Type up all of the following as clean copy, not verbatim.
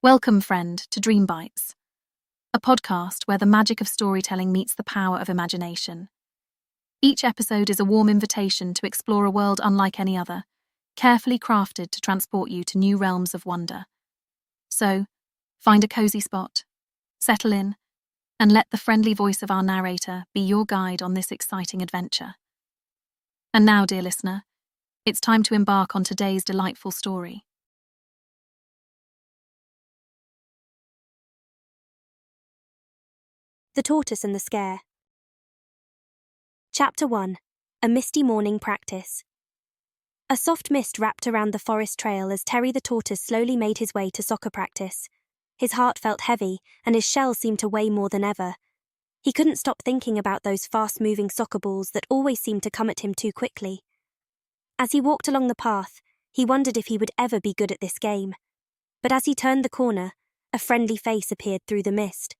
Welcome, friend, to Dream Bites, a podcast where the magic of storytelling meets the power of imagination. Each episode is a warm invitation to explore a world unlike any other, carefully crafted to transport you to new realms of wonder. So, find a cozy spot, settle in, and let the friendly voice of our narrator be your guide on this exciting adventure. And now, dear listener, it's time to embark on today's delightful story. The Tortoise and the Scare. Chapter 1. A Misty Morning Practice. A soft mist wrapped around the forest trail as Terry the tortoise slowly made his way to soccer practice. His heart felt heavy, and his shell seemed to weigh more than ever. He couldn't stop thinking about those fast-moving soccer balls that always seemed to come at him too quickly. As he walked along the path, he wondered if he would ever be good at this game. But as he turned the corner, a friendly face appeared through the mist.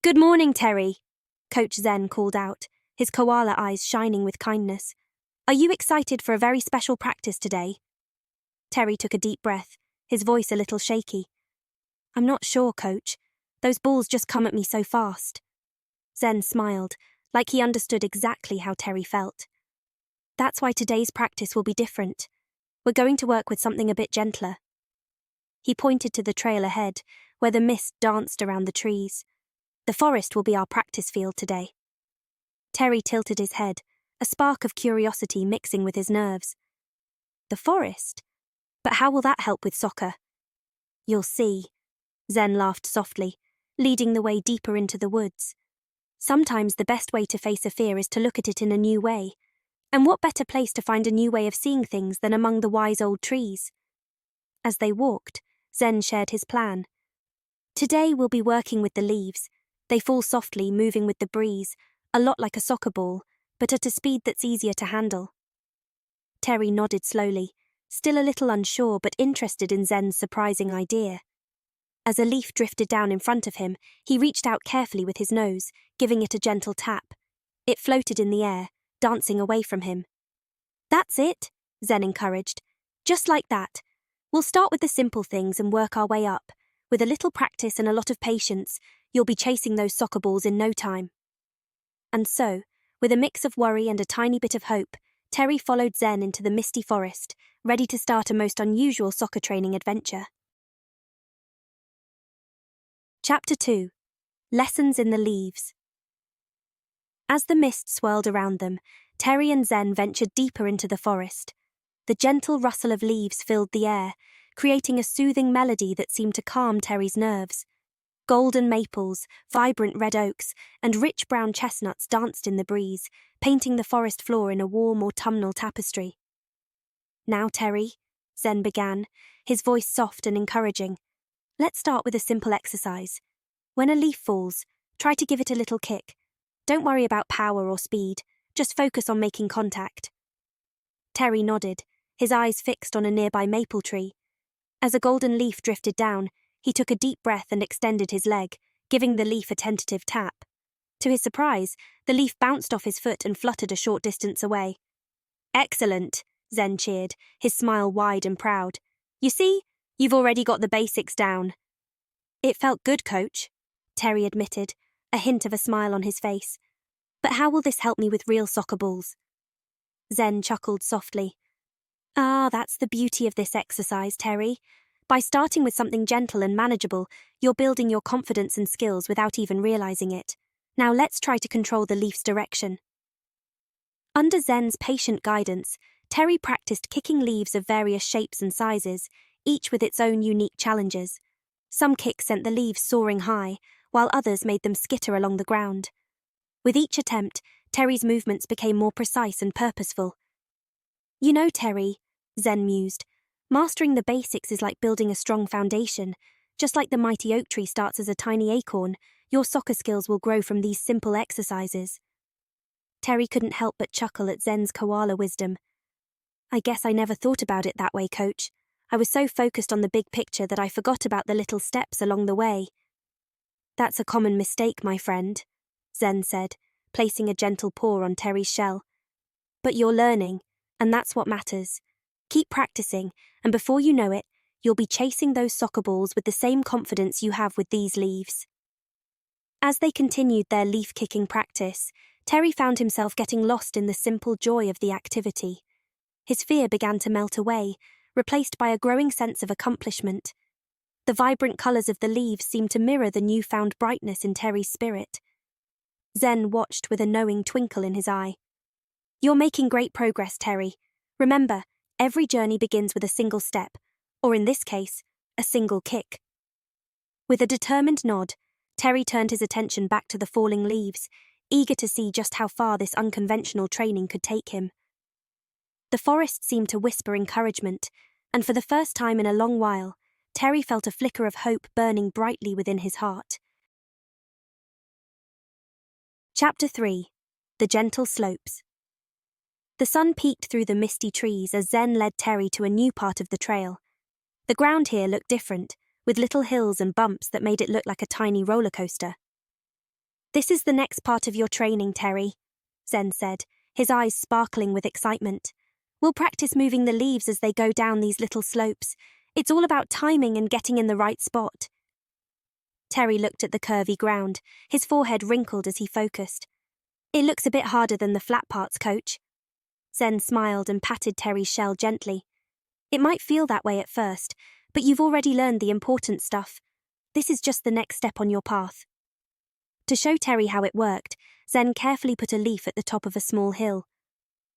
"Good morning, Terry," Coach Zen called out, his koala eyes shining with kindness. "Are you excited for a very special practice today?" Terry took a deep breath, his voice a little shaky. "I'm not sure, Coach. Those balls just come at me so fast." Zen smiled, like he understood exactly how Terry felt. "That's why today's practice will be different. We're going to work with something a bit gentler." He pointed to the trail ahead, where the mist danced around the trees. "The forest will be our practice field today." Terry tilted his head, a spark of curiosity mixing with his nerves. "The forest? But how will that help with soccer?" "You'll see." Zen laughed softly, leading the way deeper into the woods. "Sometimes the best way to face a fear is to look at it in a new way. And what better place to find a new way of seeing things than among the wise old trees?" As they walked, Zen shared his plan. "Today we'll be working with the leaves. They fall softly, moving with the breeze, a lot like a soccer ball, but at a speed that's easier to handle." Terry nodded slowly, still a little unsure but interested in Zen's surprising idea. As a leaf drifted down in front of him, he reached out carefully with his nose, giving it a gentle tap. It floated in the air, dancing away from him. "That's it," Zen encouraged. "Just like that. We'll start with the simple things and work our way up. With a little practice and a lot of patience, you'll be chasing those soccer balls in no time." And so, with a mix of worry and a tiny bit of hope, Terry followed Zen into the misty forest, ready to start a most unusual soccer training adventure. Chapter 2. Lessons in the Leaves. As the mist swirled around them, Terry and Zen ventured deeper into the forest. The gentle rustle of leaves filled the air, creating a soothing melody that seemed to calm Terry's nerves. Golden maples, vibrant red oaks, and rich brown chestnuts danced in the breeze, painting the forest floor in a warm autumnal tapestry. "Now, Terry," Zen began, his voice soft and encouraging. "Let's start with a simple exercise. When a leaf falls, try to give it a little kick. Don't worry about power or speed, just focus on making contact." Terry nodded, his eyes fixed on a nearby maple tree. As a golden leaf drifted down, he took a deep breath and extended his leg, giving the leaf a tentative tap. To his surprise, the leaf bounced off his foot and fluttered a short distance away. "Excellent," Zen cheered, his smile wide and proud. "You see, you've already got the basics down." "It felt good, Coach," Terry admitted, a hint of a smile on his face. "But how will this help me with real soccer balls?" Zen chuckled softly. That's the beauty of this exercise, Terry. By starting with something gentle and manageable, you're building your confidence and skills without even realizing it. Now let's try to control the leaf's direction." Under Zen's patient guidance, Terry practiced kicking leaves of various shapes and sizes, each with its own unique challenges. Some kicks sent the leaves soaring high, while others made them skitter along the ground. With each attempt, Terry's movements became more precise and purposeful. "You know, Terry," Zen mused, "mastering the basics is like building a strong foundation. Just like the mighty oak tree starts as a tiny acorn, your soccer skills will grow from these simple exercises." Terry couldn't help but chuckle at Zen's koala wisdom. "I guess I never thought about it that way, Coach. I was so focused on the big picture that I forgot about the little steps along the way." "That's a common mistake, my friend," Zen said, placing a gentle paw on Terry's shell. "But you're learning, and that's what matters. Keep practicing, and before you know it, you'll be chasing those soccer balls with the same confidence you have with these leaves. As they continued their leaf-kicking practice, Terry found himself getting lost in the simple joy of the activity. His fear began to melt away, replaced by a growing sense of accomplishment. The vibrant colours of the leaves seemed to mirror the newfound brightness in Terry's spirit. Zen watched with a knowing twinkle in his eye. "You're making great progress, Terry. Remember, every journey begins with a single step, or in this case, a single kick." With a determined nod, Terry turned his attention back to the falling leaves, eager to see just how far this unconventional training could take him. The forest seemed to whisper encouragement, and for the first time in a long while, Terry felt a flicker of hope burning brightly within his heart. Chapter 3. The Gentle Slopes. The sun peeked through the misty trees as Zen led Terry to a new part of the trail. The ground here looked different, with little hills and bumps that made it look like a tiny roller coaster. "This is the next part of your training, Terry," Zen said, his eyes sparkling with excitement. "We'll practice moving the leaves as they go down these little slopes. It's all about timing and getting in the right spot." Terry looked at the curvy ground, his forehead wrinkled as he focused. "It looks a bit harder than the flat parts, coach." Zen smiled and patted Terry's shell gently. "It might feel that way at first, but you've already learned the important stuff. This is just the next step on your path." To show Terry how it worked, Zen carefully put a leaf at the top of a small hill.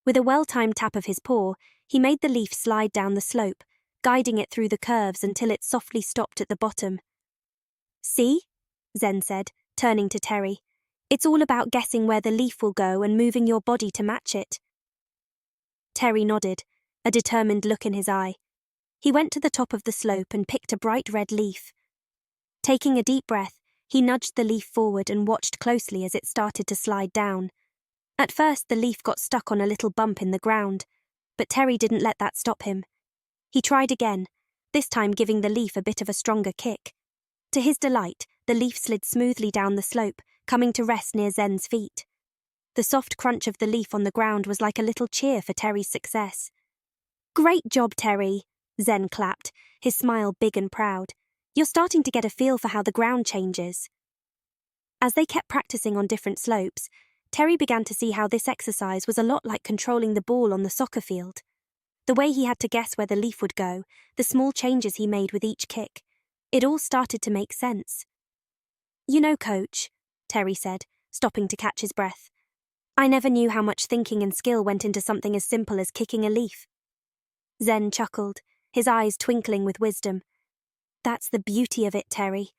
With a well-timed tap of his paw, he made the leaf slide down the slope, guiding it through the curves until it softly stopped at the bottom. "See?" Zen said, turning to Terry. "It's all about guessing where the leaf will go and moving your body to match it." Terry nodded, a determined look in his eye. He went to the top of the slope and picked a bright red leaf. Taking a deep breath, he nudged the leaf forward and watched closely as it started to slide down. At first, the leaf got stuck on a little bump in the ground, but Terry didn't let that stop him. He tried again, this time giving the leaf a bit of a stronger kick. To his delight, the leaf slid smoothly down the slope, coming to rest near Zen's feet. The soft crunch of the leaf on the ground was like a little cheer for Terry's success. "Great job, Terry," Zen clapped, his smile big and proud. "You're starting to get a feel for how the ground changes." As they kept practicing on different slopes, Terry began to see how this exercise was a lot like controlling the ball on the soccer field. The way he had to guess where the leaf would go, the small changes he made with each kick, it all started to make sense. "You know, coach," Terry said, stopping to catch his breath, "I never knew how much thinking and skill went into something as simple as kicking a leaf." Zen chuckled, his eyes twinkling with wisdom. "That's the beauty of it, Terry.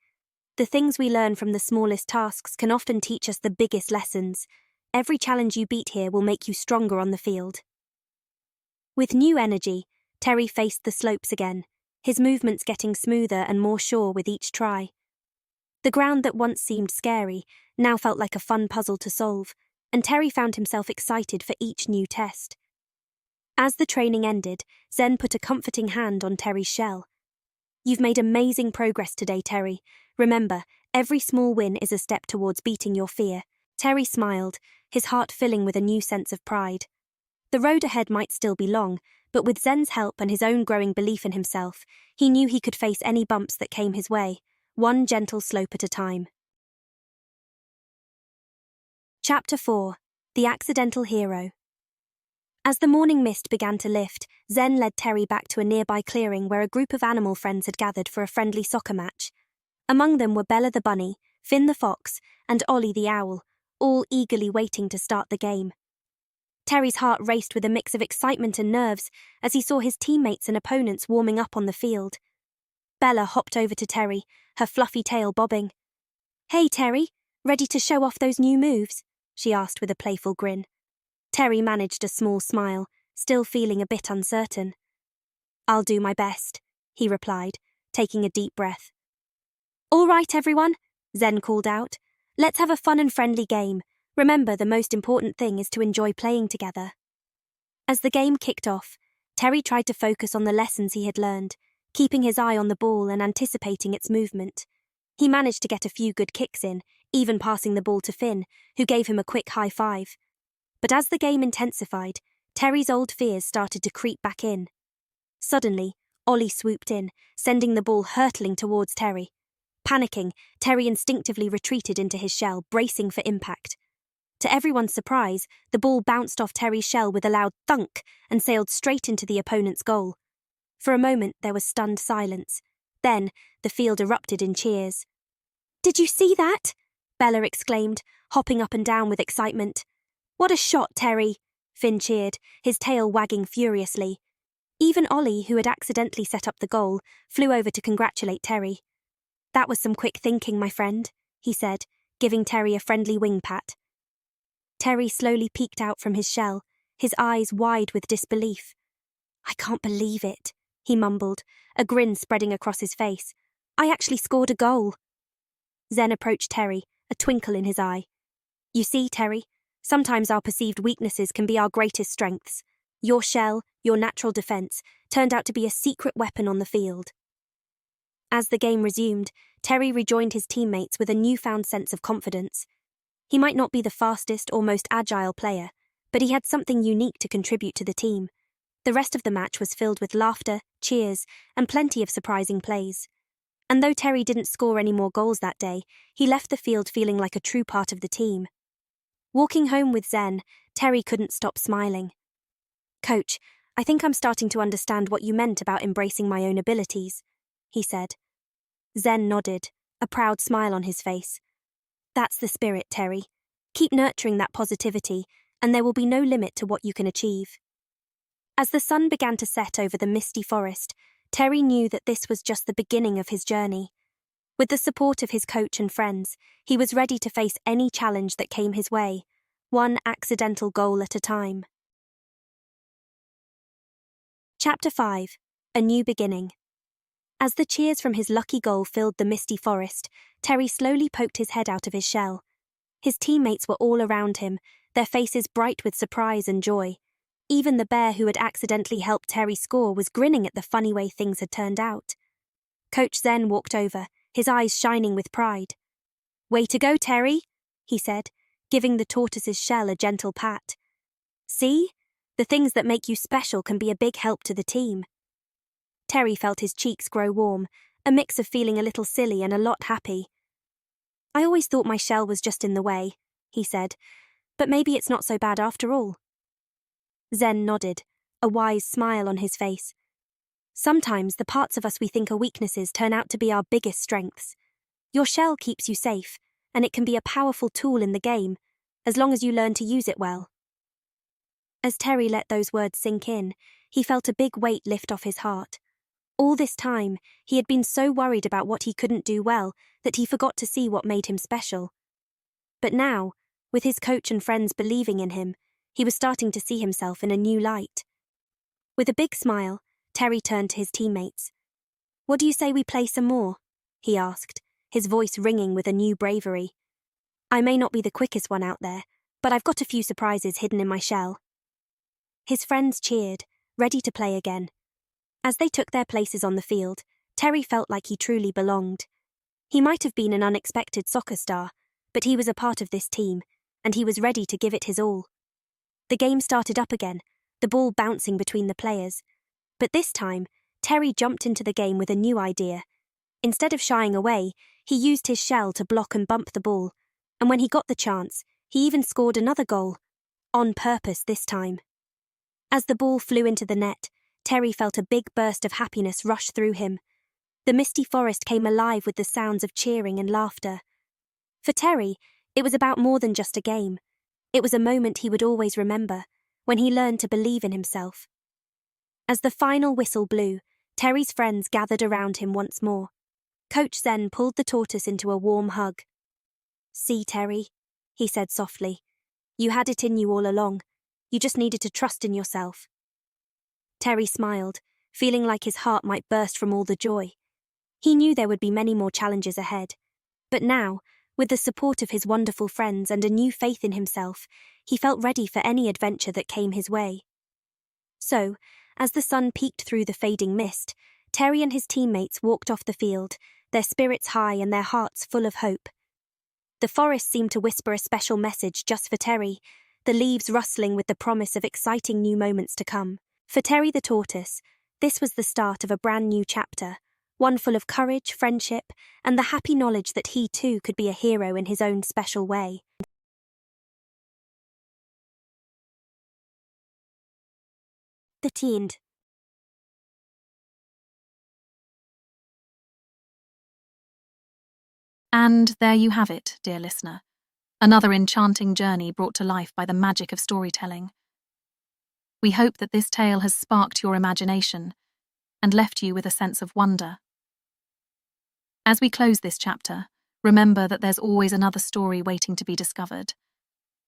The things we learn from the smallest tasks can often teach us the biggest lessons. Every challenge you beat here will make you stronger on the field." With new energy, Terry faced the slopes again, his movements getting smoother and more sure with each try. The ground that once seemed scary now felt like a fun puzzle to solve, and Terry found himself excited for each new test. As the training ended, Zen put a comforting hand on Terry's shell. "You've made amazing progress today, Terry. Remember, every small win is a step towards beating your fear." Terry smiled, his heart filling with a new sense of pride. The road ahead might still be long, but with Zen's help and his own growing belief in himself, he knew he could face any bumps that came his way, one gentle slope at a time. Chapter 4. The Accidental Hero. As the morning mist began to lift, Zen led Terry back to a nearby clearing where a group of animal friends had gathered for a friendly soccer match. Among them were Bella the bunny, Finn the fox, and Ollie the owl, all eagerly waiting to start the game. Terry's heart raced with a mix of excitement and nerves as he saw his teammates and opponents warming up on the field. Bella hopped over to Terry, her fluffy tail bobbing. "Hey, Terry, ready to show off those new moves?" she asked with a playful grin. Terry managed a small smile, still feeling a bit uncertain. "I'll do my best," he replied, taking a deep breath. "All right, everyone," Zen called out. "Let's have a fun and friendly game. Remember, the most important thing is to enjoy playing together." As the game kicked off, Terry tried to focus on the lessons he had learned, keeping his eye on the ball and anticipating its movement. He managed to get a few good kicks in, even passing the ball to Finn, who gave him a quick high five. But as the game intensified, Terry's old fears started to creep back in. Suddenly, Ollie swooped in, sending the ball hurtling towards Terry. Panicking, Terry instinctively retreated into his shell, bracing for impact. To everyone's surprise, the ball bounced off Terry's shell with a loud thunk and sailed straight into the opponent's goal. For a moment, there was stunned silence. Then, the field erupted in cheers. "Did you see that?" Bella exclaimed, hopping up and down with excitement. "What a shot, Terry!" Finn cheered, his tail wagging furiously. Even Ollie, who had accidentally set up the goal, flew over to congratulate Terry. "That was some quick thinking, my friend," he said, giving Terry a friendly wing pat. Terry slowly peeked out from his shell, his eyes wide with disbelief. "I can't believe it," he mumbled, a grin spreading across his face. "I actually scored a goal." Zen approached Terry, a twinkle in his eye. "You see, Terry, sometimes our perceived weaknesses can be our greatest strengths. Your shell, your natural defense, turned out to be a secret weapon on the field." As the game resumed, Terry rejoined his teammates with a newfound sense of confidence. He might not be the fastest or most agile player, but he had something unique to contribute to the team. The rest of the match was filled with laughter, cheers, and plenty of surprising plays. And though Terry didn't score any more goals that day, he left the field feeling like a true part of the team. Walking home with Zen, Terry couldn't stop smiling. "Coach, I think I'm starting to understand what you meant about embracing my own abilities," he said. Zen nodded, a proud smile on his face. "That's the spirit, Terry. Keep nurturing that positivity, and there will be no limit to what you can achieve." As the sun began to set over the misty forest, Terry knew that this was just the beginning of his journey. With the support of his coach and friends, he was ready to face any challenge that came his way, one accidental goal at a time. Chapter 5. A New Beginning. As the cheers from his lucky goal filled the misty forest, Terry slowly poked his head out of his shell. His teammates were all around him, their faces bright with surprise and joy. Even the bear who had accidentally helped Terry score was grinning at the funny way things had turned out. Coach Zen walked over, his eyes shining with pride. "Way to go, Terry," he said, giving the tortoise's shell a gentle pat. "See? The things that make you special can be a big help to the team." Terry felt his cheeks grow warm, a mix of feeling a little silly and a lot happy. "I always thought my shell was just in the way," he said, "but maybe it's not so bad after all." Zen nodded, a wise smile on his face. "Sometimes the parts of us we think are weaknesses turn out to be our biggest strengths. Your shell keeps you safe, and it can be a powerful tool in the game, as long as you learn to use it well." As Terry let those words sink in, he felt a big weight lift off his heart. All this time, he had been so worried about what he couldn't do well that he forgot to see what made him special. But now, with his coach and friends believing in him, he was starting to see himself in a new light. With a big smile, Terry turned to his teammates. "What do you say we play some more?" he asked, his voice ringing with a new bravery. "I may not be the quickest one out there, but I've got a few surprises hidden in my shell." His friends cheered, ready to play again. As they took their places on the field, Terry felt like he truly belonged. He might have been an unexpected soccer star, but he was a part of this team, and he was ready to give it his all. The game started up again, the ball bouncing between the players. But this time, Terry jumped into the game with a new idea. Instead of shying away, he used his shell to block and bump the ball, and when he got the chance, he even scored another goal. On purpose this time. As the ball flew into the net, Terry felt a big burst of happiness rush through him. The misty forest came alive with the sounds of cheering and laughter. For Terry, it was about more than just a game. It was a moment he would always remember, when he learned to believe in himself. As the final whistle blew, Terry's friends gathered around him once more. Coach Zen pulled the tortoise into a warm hug. "See, Terry," he said softly. "You had it in you all along. You just needed to trust in yourself." Terry smiled, feeling like his heart might burst from all the joy. He knew there would be many more challenges ahead. But now, with the support of his wonderful friends and a new faith in himself, he felt ready for any adventure that came his way. So, as the sun peeked through the fading mist, Terry and his teammates walked off the field, their spirits high and their hearts full of hope. The forest seemed to whisper a special message just for Terry, the leaves rustling with the promise of exciting new moments to come. For Terry the tortoise, This was the start of a brand new chapter, one full of courage, friendship, and the happy knowledge that he too could be a hero in his own special way. The end. And there you have it, dear listener. Another enchanting journey brought to life by the magic of storytelling. We hope that this tale has sparked your imagination and left you with a sense of wonder. As we close this chapter, remember that there's always another story waiting to be discovered.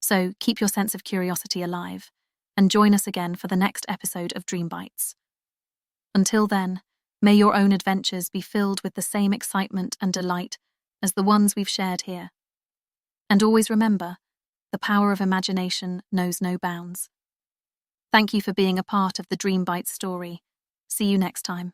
So keep your sense of curiosity alive and join us again for the next episode of Dream Bites. Until then, may your own adventures be filled with the same excitement and delight as the ones we've shared here. And always remember, the power of imagination knows no bounds. Thank you for being a part of the Dream Bites story. See you next time.